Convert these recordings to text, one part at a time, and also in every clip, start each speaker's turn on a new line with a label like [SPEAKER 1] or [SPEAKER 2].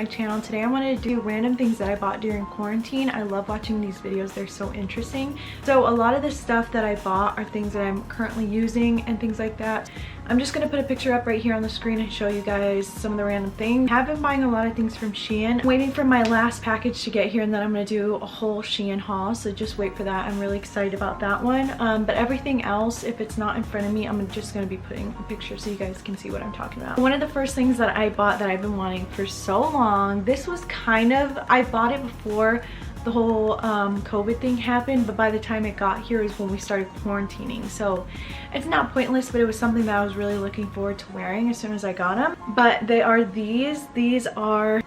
[SPEAKER 1] my channel. Today I wanted to do random things that I bought during quarantine. I love watching these videos, they're so interesting. So a lot of the stuff that I bought are things that I'm currently using and things like that. I'm just going to put a picture up right here on the screen and show you guys some of the random things. I have been buying a lot of things from Shein. I'm waiting for my last package to get here and then I'm going to do a whole Shein haul, so just wait for that. I'm really excited about that one. But everything else, if it's not in front of me, I'm just going to be putting a picture so you guys can see what I'm talking about. One of the first things that I bought that I've been wanting for so long, this was kind of, I bought it before the whole COVID thing happened, but by the time it got here is when we started quarantining. So it's not pointless, but it was something that I was really looking forward to wearing as soon as I got them. But they are these are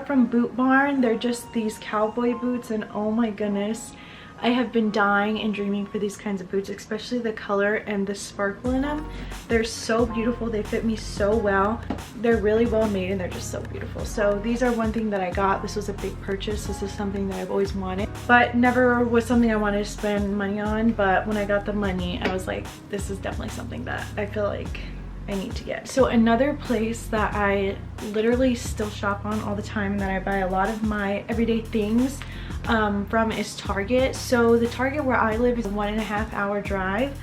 [SPEAKER 1] from Boot Barn. They're just these cowboy boots, and oh my goodness, I have been dying and dreaming for these kinds of boots, especially the color and the sparkle in them. They're so beautiful. They fit me so well. They're really well made and they're just so beautiful. So these are one thing that I got. This was a big purchase. This is something that I've always wanted, but never was something I wanted to spend money on. But when I got the money, I was like, this is definitely something that I feel like I need to get. So another place that I literally still shop on all the time and that I buy a lot of my everyday things from is Target. So the Target where I live is a 1.5 hour drive.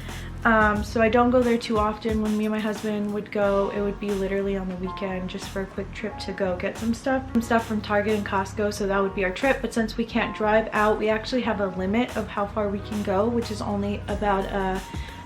[SPEAKER 1] So I don't go there too often. When me and my husband would go, it would be literally on the weekend just for a quick trip to go get some stuff from Target and Costco. So that would be our trip. But since we can't drive out, we actually have a limit of how far we can go, which is only about a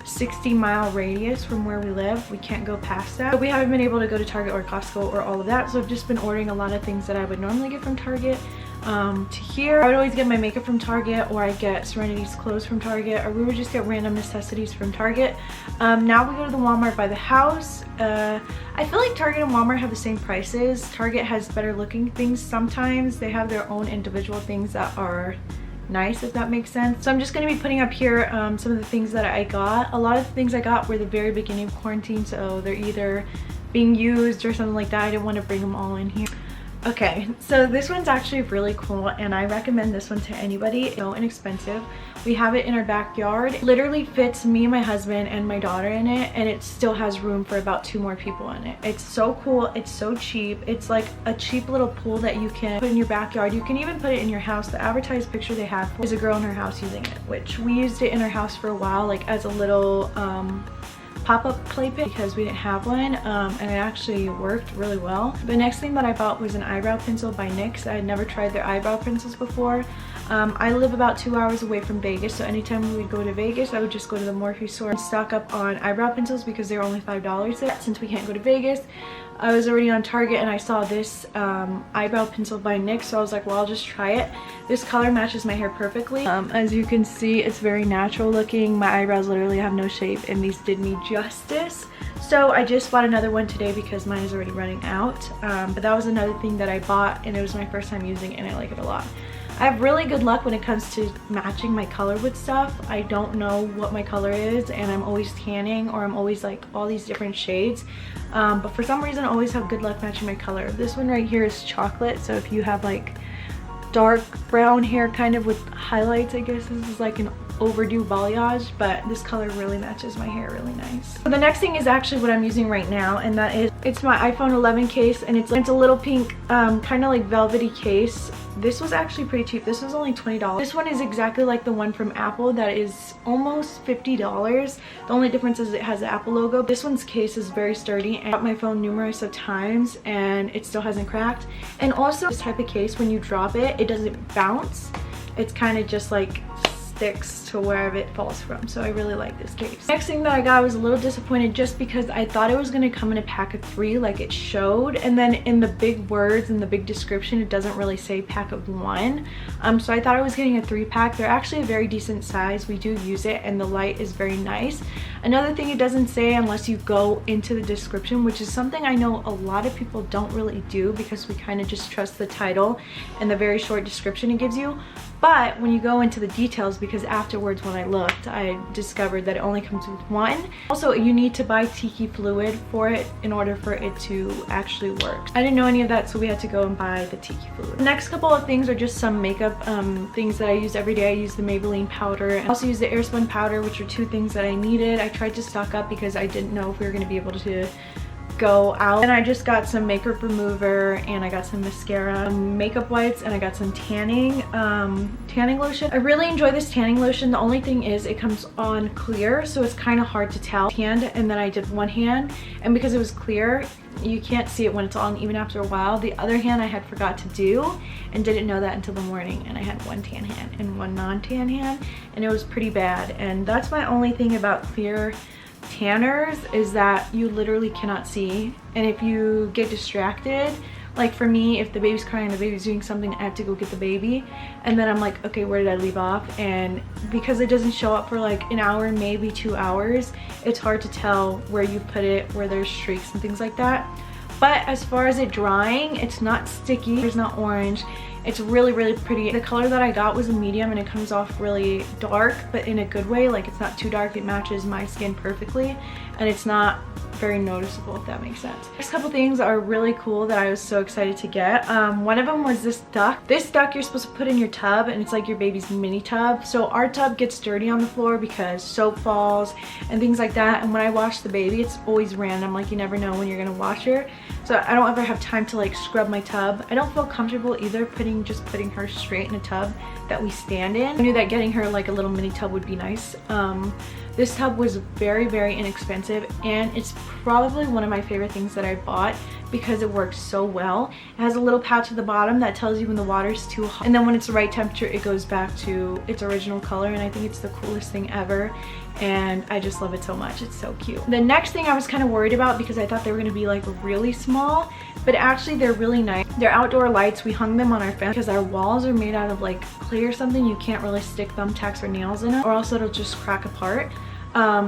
[SPEAKER 1] 60-mile radius from where we live. We can't go past that. But we haven't been able to go to Target or Costco or all of that, so I've just been ordering a lot of things that I would normally get from Target to here. I would always get my makeup from Target, or I get Serenity's clothes from Target, or we would just get random necessities from Target. Now we go to the Walmart by the house. I feel like Target and Walmart have the same prices. Target has better looking things sometimes. They have their own individual things that are nice, if that makes sense. So I'm just going to be putting up here some of the things that I got. A lot of the things I got were the very beginning of quarantine, so they're either being used or something like that. I didn't want to bring them all in here. Okay, so this one's actually really cool and I recommend this one to anybody. It's so inexpensive. We have it in our backyard. It literally fits me, my husband, and my daughter in it, and it still has room for about 2 more people in it. It's so cool. It's so cheap. It's like a cheap little pool that you can put in your backyard. You can even put it in your house. The advertised picture they have is a girl in her house using it, which we used it in our house for a while, like as a little pop-up play pit because we didn't have one, and it actually worked really well. The next thing that I bought was an eyebrow pencil by NYX. I had never tried their eyebrow pencils before. I live about 2 hours away from Vegas, so anytime we would go to Vegas, I would just go to the Morphe store and stock up on eyebrow pencils because they were only $5 there. Since we can't go to Vegas, I was already on Target and I saw this eyebrow pencil by NYX, so I was like, well, I'll just try it. This color matches my hair perfectly. As you can see, it's very natural looking. My eyebrows literally have no shape and these did me justice. So I just bought another one today because mine is already running out. But that was another thing that I bought and it was my first time using it and I like it a lot. I have really good luck when it comes to matching my color with stuff. I don't know what my color is and I'm always tanning or I'm always like all these different shades. But for some reason I always have good luck matching my color. This one right here is chocolate, so if you have like dark brown hair kind of with highlights, I guess this is like an overdue balayage, but this color really matches my hair really nice. So the next thing is actually what I'm using right now, and that is, it's my iPhone 11 case, and it's a little pink kind of like velvety case. This was actually pretty cheap. This was only $20. This one is exactly like the one from Apple that is almost $50. The only difference is it has the Apple logo. This one's case is very sturdy and I got my phone numerous of times and it still hasn't cracked. And also this type of case, when you drop it, it doesn't bounce. It's kind of just like sticks to wherever it falls from, so I really like this case. Next thing that I got, I was a little disappointed just because I thought it was going to come in a pack of 3 like it showed, and then in the big words in the big description it doesn't really say pack of 1. So I thought I was getting a 3-pack. They're actually a very decent size. We do use it and the light is very nice. Another thing it doesn't say unless you go into the description, which is something I know a lot of people don't really do because we kind of just trust the title and the very short description it gives you. But when you go into the details, because afterwards when I looked, I discovered that it only comes with 1. Also, you need to buy Tiki fluid for it in order for it to actually work. I didn't know any of that, so we had to go and buy the Tiki fluid. The next couple of things are just some makeup things that I use every day. I use the Maybelline powder. I also use the Airspun powder, which are 2 things that I needed. I tried to stock up because I didn't know if we were going to be able to go out. And I just got some makeup remover, and I got some mascara, makeup wipes, and I got some tanning lotion. I really enjoy this tanning lotion. The only thing is it comes on clear, so it's kind of hard to tell. Hand, and then I did one hand, and because it was clear, you can't see it when it's on even after a while. The other hand I had forgot to do and didn't know that until the morning, and I had one tan hand and one non-tan hand, and it was pretty bad. And that's my only thing about clear tanners, is that you literally cannot see, and if you get distracted, like for me, if the baby's crying, the baby's doing something, I have to go get the baby, and then I'm like, okay, where did I leave off? And because it doesn't show up for like an hour, maybe 2 hours, it's hard to tell where you put it, where there's streaks and things like that. But as far as it drying, it's not sticky, it's not orange. It's really, really pretty. The color that I got was a medium, and it comes off really dark, but in a good way. Like, it's not too dark, it matches my skin perfectly, and it's not very noticeable, if that makes sense. Next couple things are really cool that I was so excited to get. One of them was this duck. This duck you're supposed to put in your tub, and it's like your baby's mini tub. So our tub gets dirty on the floor because soap falls and things like that, and when I wash the baby, it's always random. Like, you never know when you're gonna wash her, so I don't ever have time to like scrub my tub. I don't feel comfortable either just putting her straight in a tub that we stand in. I knew that getting her like a little mini tub would be nice. This tub was very, very inexpensive, and it's probably one of my favorite things that I bought because it works so well. It has a little pouch at the bottom that tells you when the water's too hot, and then when it's the right temperature, it goes back to its original color, and I think it's the coolest thing ever, and I just love it so much. It's so cute. The next thing I was kind of worried about, because I thought they were going to be like really small, but actually they're really nice. They're outdoor lights. We hung them on our fence because our walls are made out of like clay or something. You can't really stick thumbtacks or nails in them, or else it'll just crack apart.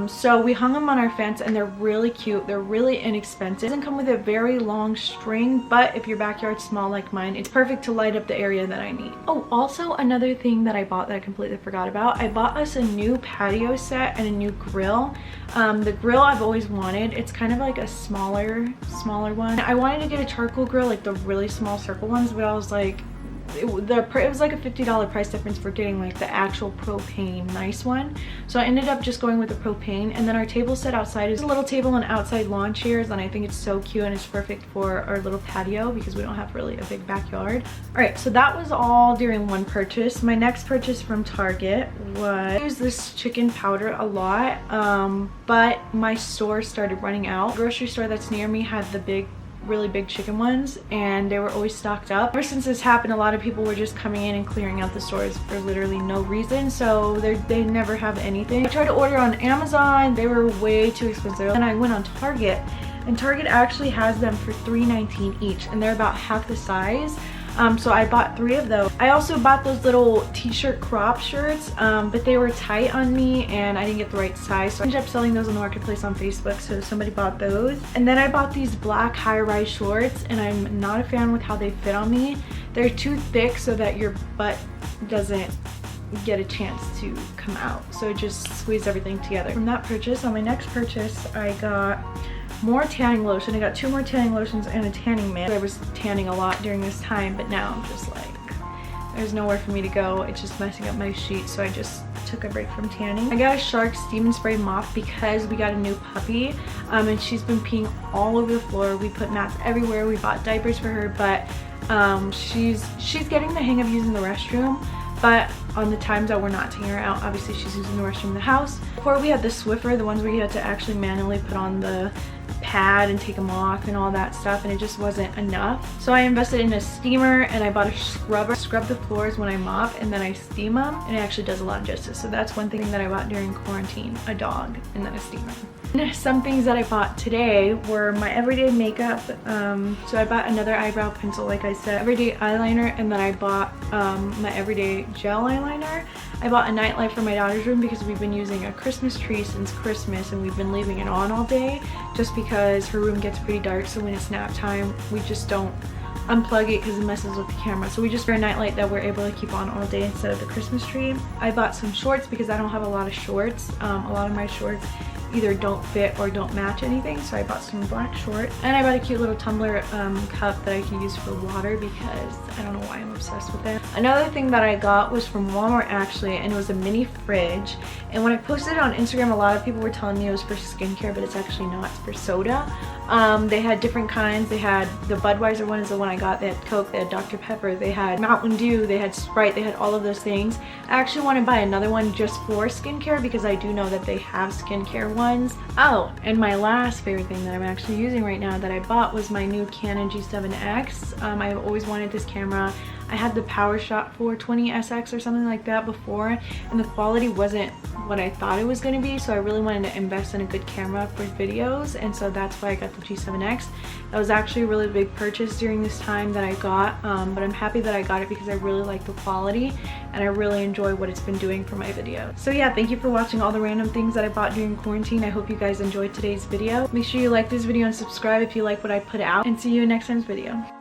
[SPEAKER 1] So we hung them on our fence, and they're really cute. They're really inexpensive. It doesn't come with a very long string, but if your backyard's small like mine, it's perfect to light up the area that I need. Oh, also another thing that I bought that I completely forgot about, I bought us a new patio set and a new grill. The grill I've always wanted. It's kind of like a smaller one. I wanted to get a charcoal grill, like the really small circle ones, but I was like, it was like a $50 price difference for getting like the actual propane nice one, so I ended up just going with the propane. And then our table set outside is a little table and outside lawn chairs, and I think it's so cute, and it's perfect for our little patio because we don't have really a big backyard. All right, so that was all during one purchase. My next purchase from Target was, I use this chicken powder a lot, but my store started running out. The grocery store that's near me had the really big chicken ones, and they were always stocked up. Ever since this happened, a lot of people were just coming in and clearing out the stores for literally no reason, so they never have anything. I tried to order on Amazon, they were way too expensive, and I went on Target, and Target actually has them for $3.19 each, and they're about half the size. So I bought 3 of those. I also bought those little t-shirt crop shirts, but they were tight on me and I didn't get the right size, so I ended up selling those on the marketplace on Facebook, so somebody bought those. And then I bought these black high-rise shorts, and I'm not a fan with how they fit on me. They're too thick so that your butt doesn't get a chance to come out, so just squeeze everything together. From that purchase, on my next purchase, I got more tanning lotion. I got 2 more tanning lotions and a tanning mitt. I was tanning a lot during this time, but now I'm just like, there's nowhere for me to go. It's just messing up my sheets, so I just took a break from tanning. I got a Shark Steam and Spray mop because we got a new puppy, and she's been peeing all over the floor. We put mats everywhere. We bought diapers for her, but she's getting the hang of using the restroom. But on the times that we're not taking her out, obviously she's using the restroom in the house. Before we had the Swiffer, the ones where you had to actually manually put on the pad and take them off and all that stuff, and it just wasn't enough. So I invested in a steamer, and I bought a scrubber. Scrub the floors when I mop, and then I steam them, and it actually does a lot of justice. So that's one thing that I bought during quarantine, a dog and then a steamer. And some things that I bought today were my everyday makeup. So I bought another eyebrow pencil, like I said, everyday eyeliner, and then I bought my everyday gel eyeliner. I bought a nightlight for my daughter's room because we've been using a Christmas tree since Christmas, and we've been leaving it on all day just because her room gets pretty dark, so when it's nap time we just don't unplug it because it messes with the camera. So we just wear a nightlight that we're able to keep on all day instead of the Christmas tree. I bought some shorts because I don't have a lot of shorts. A lot of my shorts either don't fit or don't match anything. So I bought some black shorts, and I bought a cute little tumbler cup that I can use for water because I don't know why I'm obsessed with it. Another thing that I got was from Walmart actually, and it was a mini fridge. And when I posted it on Instagram, a lot of people were telling me it was for skincare, but it's actually not. It's for soda. They had different kinds. They had the Budweiser one is the one I got. They had Coke, they had Dr. Pepper, they had Mountain Dew, they had Sprite, they had all of those things. I actually want to buy another one just for skincare because I do know that they have skincare ones. Oh, and my last favorite thing that I'm actually using right now that I bought was my new Canon G7X. I've always wanted this camera. I had the PowerShot 420 SX or something like that before, and the quality wasn't what I thought it was going to be, so I really wanted to invest in a good camera for videos, and so that's why I got the G7X. That was actually a really big purchase during this time that I got, but I'm happy that I got it because I really like the quality and I really enjoy what it's been doing for my videos. So yeah, thank you for watching all the random things that I bought during quarantine. I hope you guys enjoyed today's video. Make sure you like this video and subscribe if you like what I put out, and see you in next time's video.